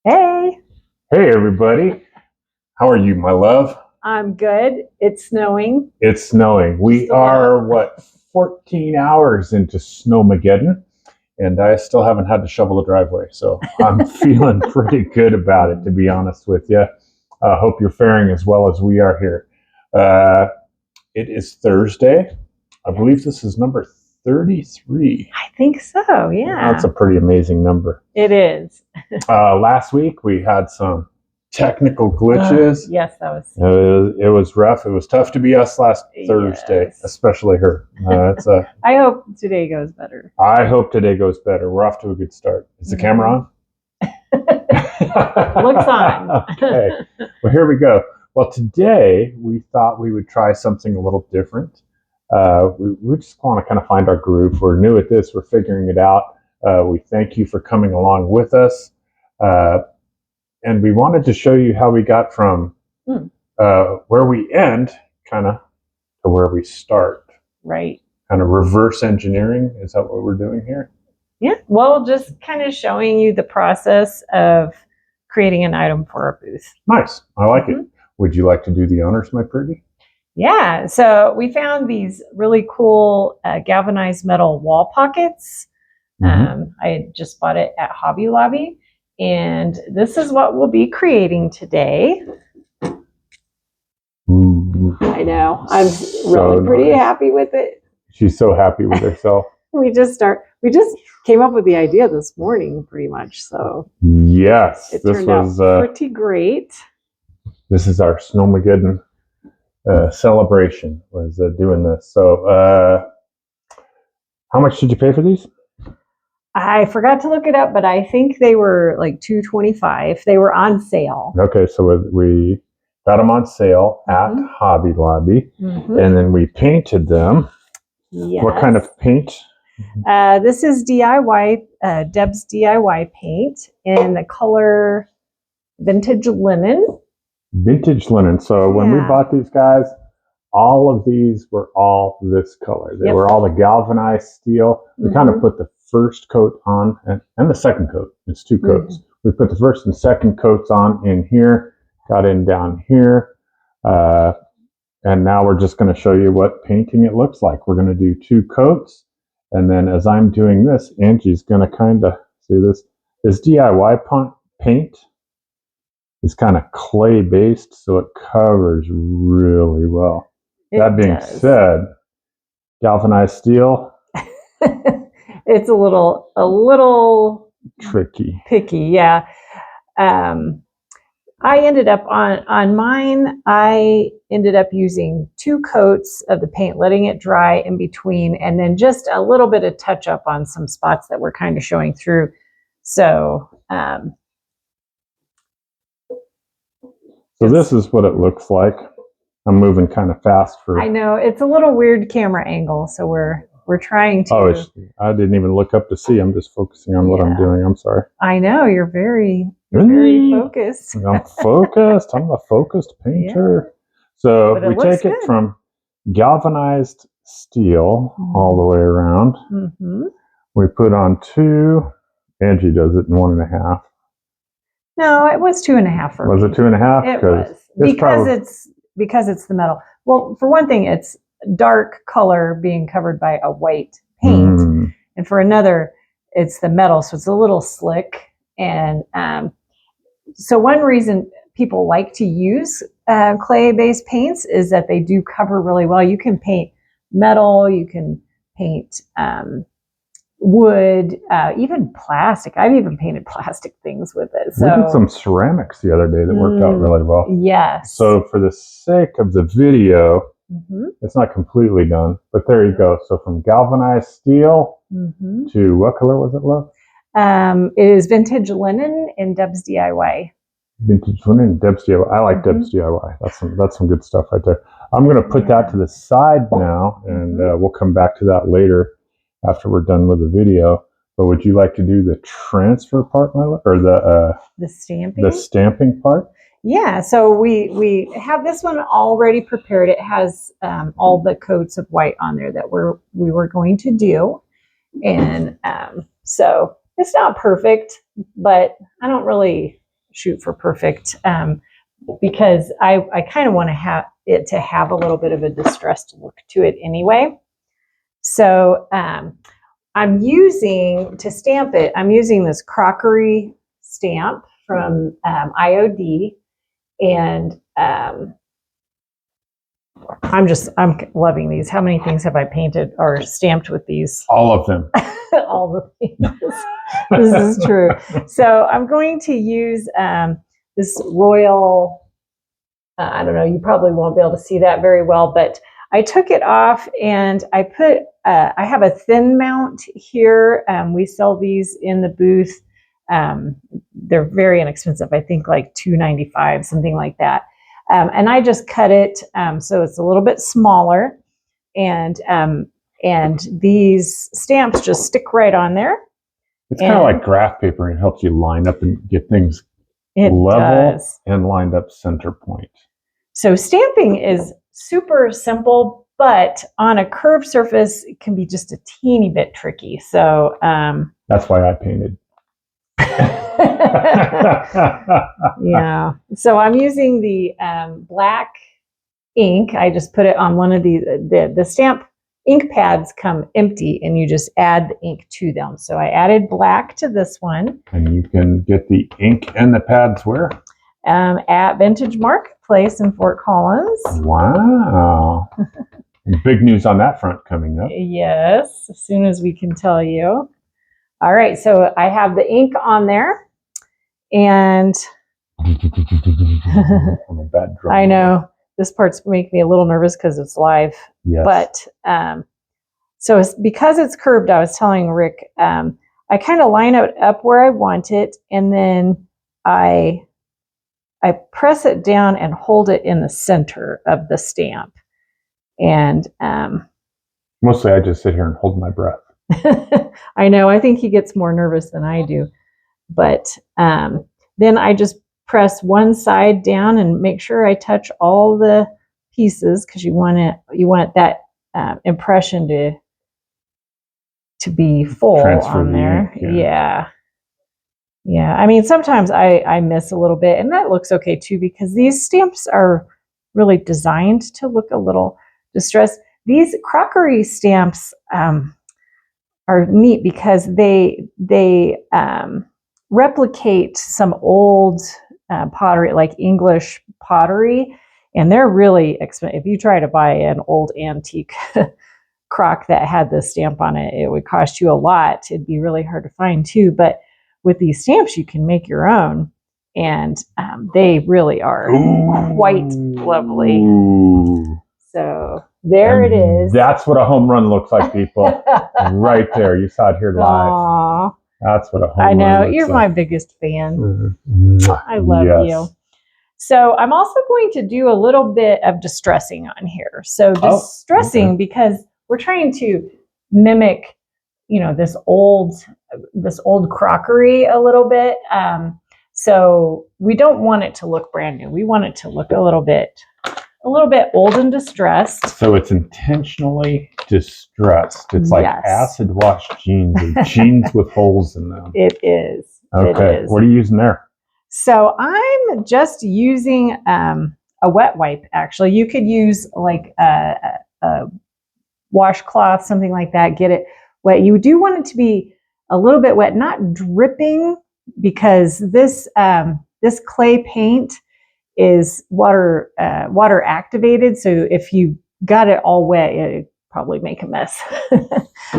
Hey, Hey everybody, how are you, my love? I'm good. It's snowing. It's snowing. We Just a little. are 14 hours into Snowmageddon, and I still haven't had to shovel the driveway, so I'm feeling pretty good about it, to be honest with you. I hope you're faring as well as we are here. It is Thursday. I believe this is number 33. I think so, yeah. That's a pretty amazing number. It is. Last week we had some technical glitches. Yes, that was. It was rough. It was tough to be us last Thursday, Yes. especially her. I hope today goes better. I hope today goes better. We're off to a good start. Is the camera on? Looks on. Okay. Well, here we go. Well, today we thought we would try something a little different. We just want to kind of find our groove. We're new at this. We're figuring it out. We thank you for coming along with us. And we wanted to show you how we got from where we end kind of to where we start. Right. Kind of reverse engineering. Is that what we're doing here? Yeah. Well, just kind of showing you the process of creating an item for our booth. Nice. I like it. Would you like to do the honors, my pretty? Yeah. So we found these really cool galvanized metal wall pockets. I just bought it at Hobby Lobby. And this is what we'll be creating today. Ooh. I know. I'm really pretty happy with it. She's so happy with herself. We just came up with the idea this morning, pretty much. So yes, it turned out pretty great. This is our Snowmageddon celebration. Was doing this. So, how much did you pay for these? I forgot to look it up, but I think they were like $225. They were on sale. Okay, so we got them on sale at Hobby Lobby, and then we painted them. Yes. What kind of paint? This is DIY, Deb's DIY paint in the color Vintage Linen. Vintage Linen. So when we bought these guys, all of these were all this color. They were all the galvanized steel. We kind of put the first coat on and the second coat. It's two coats. We put the first and second coats on in here, got in down here. And now we're just going to show you what painting it looks like. We're going to do two coats. And then as I'm doing this, Angie's going to kind of see this. This DIY paint is kind of clay based, so it covers really well. That being said, galvanized steel. It's a little tricky, picky, yeah. I ended up on mine. I ended up using two coats of the paint, letting it dry in between, and then just a little bit of touch up on some spots that were kind of showing through. So, so this is what it looks like. I'm moving kind of fast for. I know it's a little weird camera angle, so we're trying to. Oh, I didn't even look up to see. I'm just focusing on what I'm doing. I'm sorry. I know you're very focused. I'm focused. I'm the focused painter. Yeah. So we take it from galvanized steel all the way around. We put on two. Angie does it in 1.5. No, it was 2.5 for me. Was it 2.5? It was because it's the metal. Well, for one thing, it's dark color being covered by a white paint, and for another, it's the metal, so it's a little slick. And so one reason people like to use clay-based paints is that they do cover really well. You can paint metal, you can paint wood, even plastic. I've even painted plastic things with it. So we did some ceramics the other day that worked out really well. Yes. So for the sake of the video, it's not completely done, but there you go. So from galvanized steel to what color was it, love? It is Vintage Linen in Deb's DIY. Vintage Linen in Deb's DIY. I like Deb's DIY. That's some good stuff right there. I'm going to put that to the side now, and we'll come back to that later after we're done with the video. But would you like to do the transfer part, my love, or the stamping? The stamping part. Yeah, so we have this one already prepared. It has all the coats of white on there that we were going to do, and so it's not perfect, but I don't really shoot for perfect, because I kind of want to have it to have a little bit of a distressed look to it anyway. So I'm using, to stamp it, I'm using this crockery stamp from IOD, and I'm loving these. How many things have I painted or stamped with these? All of them. All the things. This is true. So I'm going to use this Royal, I don't know, you probably won't be able to see that very well, but I took it off and I put, I have a thin mount here. We sell these in the booth. They're very inexpensive. I think like $2.95, something like that. And I just cut it so it's a little bit smaller, and these stamps just stick right on there. It's kind of like graph paper, and it helps you line up and get things level and lined up center point. So stamping is super simple, but on a curved surface, it can be just a teeny bit tricky. So that's why I painted. Yeah. So I'm using the black ink. I just put it on one of the stamp ink pads come empty, and you just add the ink to them. So I added black to this one. And you can get the ink and the pads where? At Vintage Marketplace in Fort Collins. Wow. Big news on that front coming up. Yes, as soon as we can tell you. All right, so I have the ink on there, and I'm a bad drummer. I know this part's making me a little nervous because it's live. Yes. But so because it's curved, I was telling Rick, I kind of line it up where I want it, and then I press it down and hold it in the center of the stamp. And mostly I just sit here and hold my breath. I know, I think he gets more nervous than I do. But then I just press one side down and make sure I touch all the pieces, because you want that impression to be full Transfer on there. Ink, yeah. Yeah. I mean, sometimes I miss a little bit, and that looks okay too, because these stamps are really designed to look a little distressed. These crockery stamps are neat because they replicate some old pottery, like English pottery, and they're really expensive. If you try to buy an old antique crock that had this stamp on it, it would cost you a lot. It'd be really hard to find too. But with these stamps, you can make your own, and they really are quite lovely. Ooh. So there it is. That's what a home run looks like, people. Right there. You saw it here live. Aww. That's what a home I run know. looks You're like. my biggest fan. Mm-hmm. I love you. So I'm also going to do a little bit of distressing on here. So distressing because we're trying to mimic, this old crockery a little bit. So we don't want it to look brand new. We want it to look a little bit old and distressed. So it's intentionally distressed. It's like acid wash jeans, or jeans with holes in them. It is. Okay. It is. What are you using there? So I'm just using a wet wipe. Actually, you could use like a washcloth, something like that. Get it wet. You do want it to be a little bit wet, not dripping, because this clay paint is water activated. So if you got it all wet, it'd probably make a mess.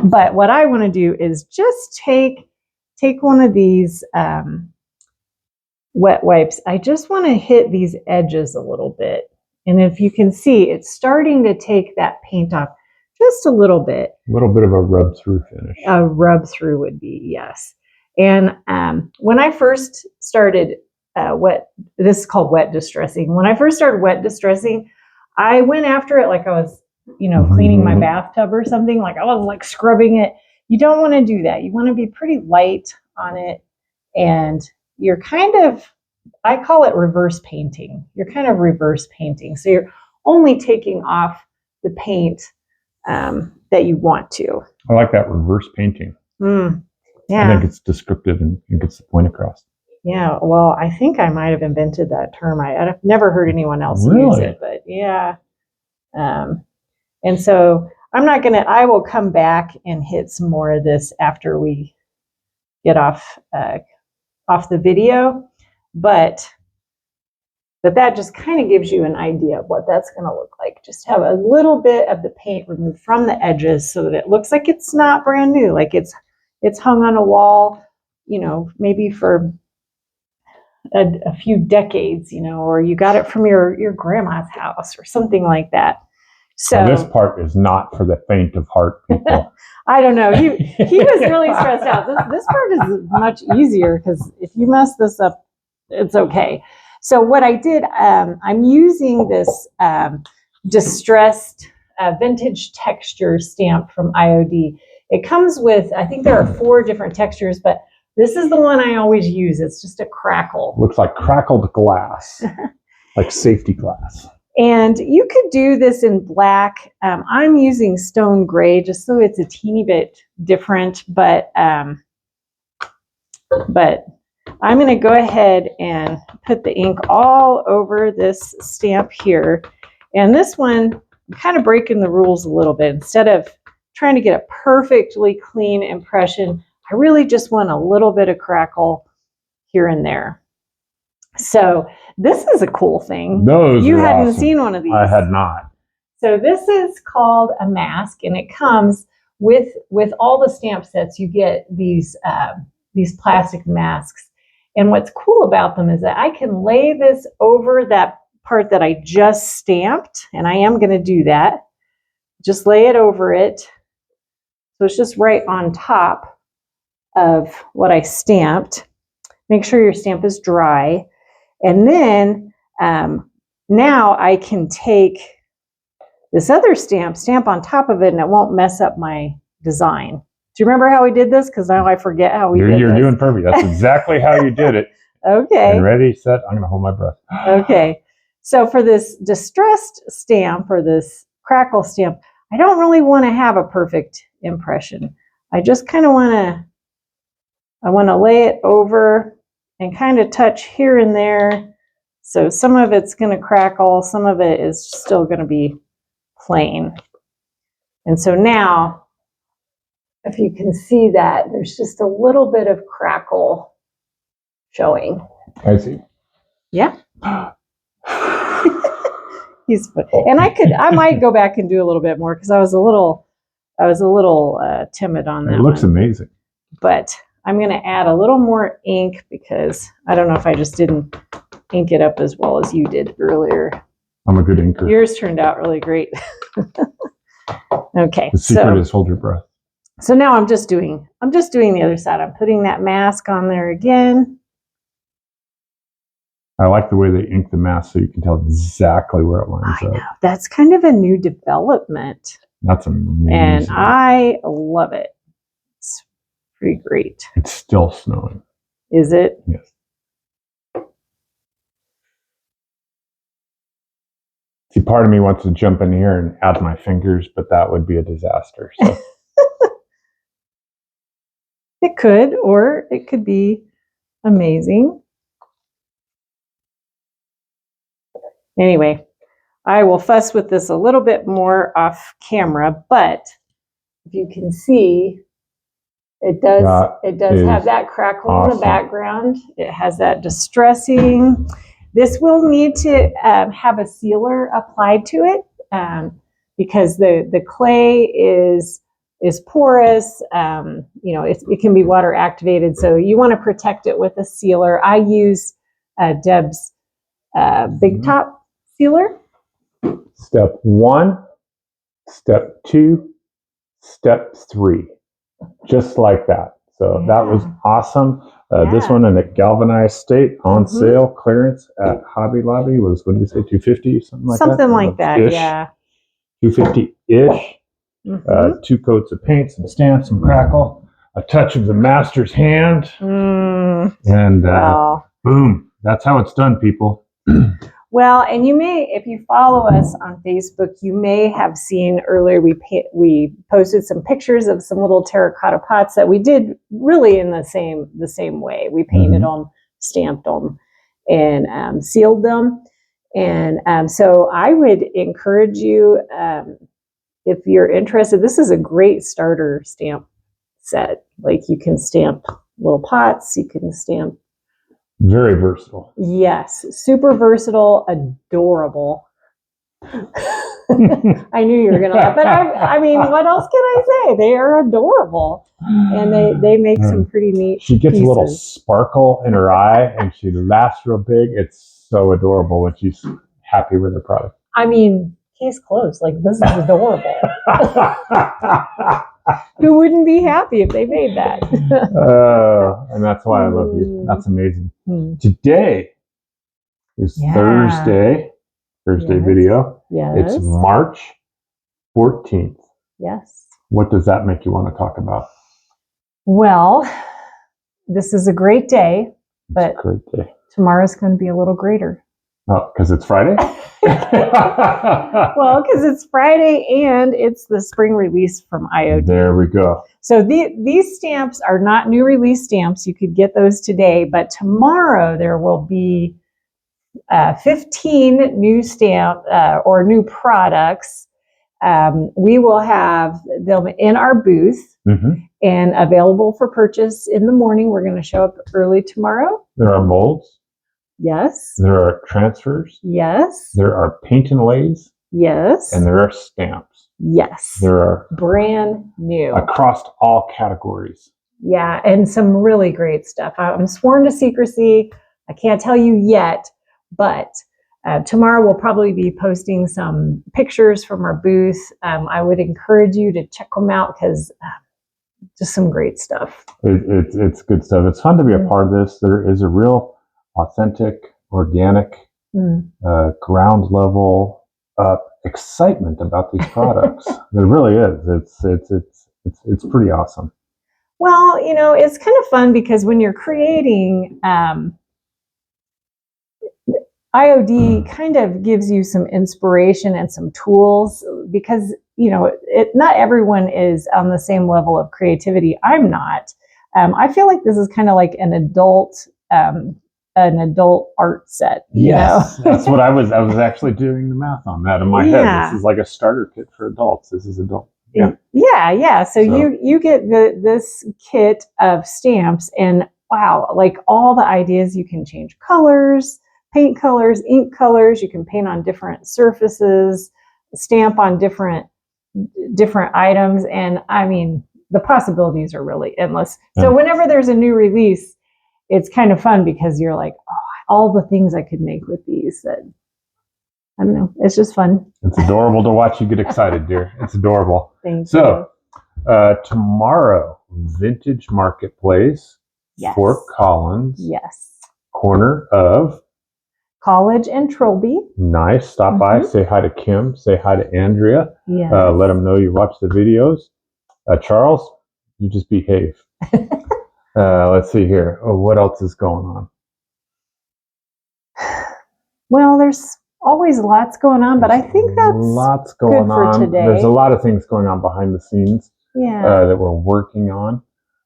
But what I want to do is just take one of these wet wipes. I just want to hit these edges a little bit. And if you can see, it's starting to take that paint off just a little bit. A little bit of a rub through finish. A rub through would be, yes. And when I first started this is called wet distressing. When I first started wet distressing, I went after it like I was, cleaning my bathtub or something. Like I was like scrubbing it. You don't want to do that. You want to be pretty light on it. And you're I call it reverse painting. You're kind of reverse painting. So you're only taking off the paint that you want to. I like that, reverse painting. Yeah. I think it's descriptive and it gets the point across. Yeah, well, I think I might have invented that term. I've never heard anyone else use it, but yeah. And so I will come back and hit some more of this after we get off the video, but that just kind of gives you an idea of what that's going to look like. Just have a little bit of the paint removed from the edges so that it looks like it's not brand new, like it's hung on a wall, maybe for a few decades, or you got it from your grandma's house or something like that. So this part is not for the faint of heart people. I don't know. He was really stressed out. This part is much easier because if you mess this up, it's okay. So what I did, I'm using this distressed vintage texture stamp from IOD. It comes with, I think there are 4 different textures, but this is the one I always use. It's just a crackle. Looks like crackled glass, like safety glass. And you could do this in black. I'm using stone gray just so it's a teeny bit different, but I'm going to go ahead and put the ink all over this stamp here. And this one, I'm kind of breaking the rules a little bit. Instead of trying to get a perfectly clean impression, I really just want a little bit of crackle here and there. So this is a cool thing. You hadn't awesome. Seen one of these. I had not. So this is called a mask, and it comes with all the stamp sets. You get these plastic masks. And what's cool about them is that I can lay this over that part that I just stamped, and I am going to do that. Just lay it over it. So it's just right on top of what I stamped. Make sure your stamp is dry. And then now I can take this other stamp on top of it, and it won't mess up my design. Do you remember how we did this? Because now I forget how we did this. You're doing perfect. That's exactly how you did it. Okay. And ready, set. I'm going to hold my breath. Okay. So for this distressed stamp or this crackle stamp, I don't really want to have a perfect impression. I just kind of want to lay it over and kind of touch here and there. So some of it's going to crackle, some of it is still going to be plain. And so now, if you can see that, there's just a little bit of crackle showing. I see. Yeah. And I might go back and do a little bit more because I was a little timid on that. It looks amazing. But I'm going to add a little more ink because I don't know if I just didn't ink it up as well as you did earlier. I'm a good inker. Yours turned out really great. Okay. The secret is hold your breath. So now I'm just doing the other side. I'm putting that mask on there again. I like the way they ink the mask so you can tell exactly where it lines up. That's kind of a new development. That's amazing. And I love it. It's pretty great. It's still snowing. Is it? Yes. See, part of me wants to jump in here and add my fingers, but that would be a disaster. So. It could, or it could be amazing. Anyway, I will fuss with this a little bit more off camera, but if you can see, it does have that crackle awesome. In the background. It has that distressing. This will need to have a sealer applied to it because the clay is porous. It can be water activated, so you want to protect it with a sealer. I use Deb's Big Top sealer. Step 1, step 2, step 3, just like that. So that was awesome. This one in a galvanized state on sale, clearance at Hobby Lobby was, what did we say, $250, something like that? Something like that, ish. Yeah. $250-ish. 2 coats of paint, some stamps, some crackle, a touch of the master's hand, and boom. That's how it's done, people. Well, and you may, if you follow us on Facebook, you may have seen earlier we posted some pictures of some little terracotta pots that we did really in the same way. We painted them stamped them and sealed them. And so I would encourage you, if you're interested, this is a great starter stamp set. Like you can stamp little pots, you can stamp. Very versatile. Yes, super versatile, adorable. I knew you were going to laugh, but I mean, what else can I say? They are adorable, and they make some pretty neat She gets pieces. a little sparkle in her eye, and she laughs real big. It's so adorable when she's happy with her product. I mean, case closed. Like, this is adorable. Who wouldn't be happy if they made that? And that's why I love you. That's amazing. Today is Thursday video. Yes. It's March 14th. Yes. What does that make you want to talk about? Well, this is a great day, but it's a great day. Tomorrow's going to be a little greater. Oh, because it's Friday? Well, because it's Friday and it's the spring release from IOD. There we go. So these stamps are not new release stamps. You could get those today, but tomorrow there will be 15 new stamp or new products. We will have them in our booth and available for purchase in the morning. We're going to show up early tomorrow. There are molds. Yes. There are transfers. Yes. There are paint and lays. Yes. And there are stamps. Yes. There are brand new across all categories. Yeah, and some really great stuff. I'm sworn to secrecy. I can't tell you yet, but tomorrow we'll probably be posting some pictures from our booth. I would encourage you to check them out because just some great stuff. It's good stuff. It's fun to be a part of this. There is a real authentic, organic, ground level excitement about these products. There really is. It's pretty awesome. Well, you know, it's kind of fun because when you're creating, IOD kind of gives you some inspiration and some tools because, you know, not everyone is on the same level of creativity. I'm not. I feel like this is kind of like an adult art set. Yes, that's what I was actually doing the math on that in my head. This is like a starter kit for adults. This is adult. Yeah. So you get this kit of stamps, and wow, like all the ideas. You can change colors, paint colors, ink colors. You can paint on different surfaces, stamp on different items, and I mean the possibilities are really endless. So whenever there's a new release, it's kind of fun because you're like, oh, all the things I could make with these. That I don't know. It's just fun. It's adorable to watch you get excited, dear. It's adorable. Thank you. So tomorrow, Vintage Marketplace, Fort Collins. Yes. Corner of College and Trilby. Nice. Stop by. Say hi to Kim. Say hi to Andrea. Yes. Let them know you watch the videos. Charles, you just behave. Let's see here. Oh, what else is going on? Well, there's always lots going on, but I think that's lots going good for on today. There's a lot of things going on behind the scenes that we're working on,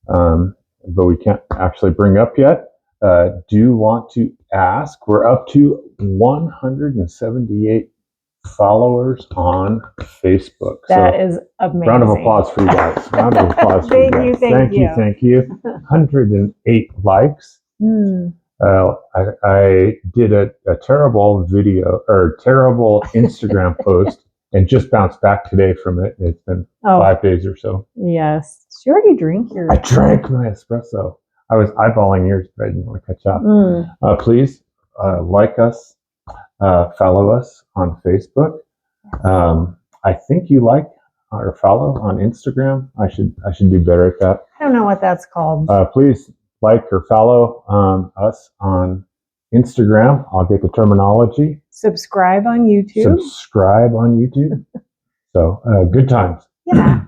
but we can't actually bring up yet. Do want to ask, we're up to 178 followers on Facebook. That is amazing. Round of applause for you guys. Round of applause for you guys. Thank you. 108 likes. I did a terrible video or terrible Instagram post and just bounced back today from it. It's been 5 days or so. Yes. Did you already drink your? I drank my espresso. I was eyeballing yours, but I didn't want to catch up. Please like us, follow us on Facebook. I think you like or follow on Instagram. I should do better at that. I don't know what that's called. Please like or follow us on Instagram. I'll get the terminology. Subscribe on YouTube. So good times. Yeah.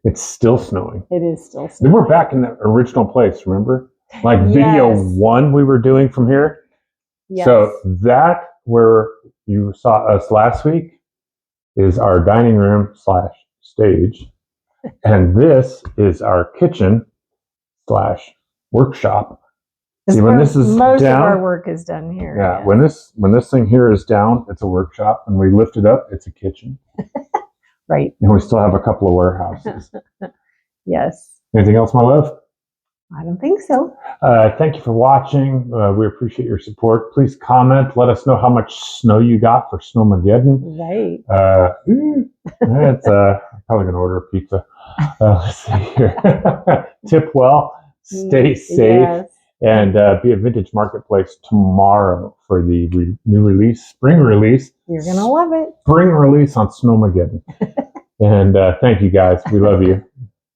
It's still snowing. It is still snowing. Then we're back in the original place, remember? Like video 1 we were doing from here. Yes. So that where you saw us last week is our dining room / stage. And this is our kitchen / workshop. See, when this is most down, of our work is done here. yeah, when this thing here is down, it's a workshop, and we lift it up, it's a kitchen. Right. And we still have a couple of warehouses. Yes. Anything else, my love? I don't think so. Thank you for watching. We appreciate your support. Please comment. Let us know how much snow you got for Snowmageddon. Right. It's probably gonna order a pizza. Let's see here. Tip well. Stay safe. Yes. And be at Vintage Marketplace tomorrow for the new release, spring release. You're going to love it. Spring release on Snowmageddon. And thank you guys. We love you.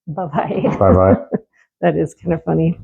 Bye-bye. Bye-bye. That is kind of funny.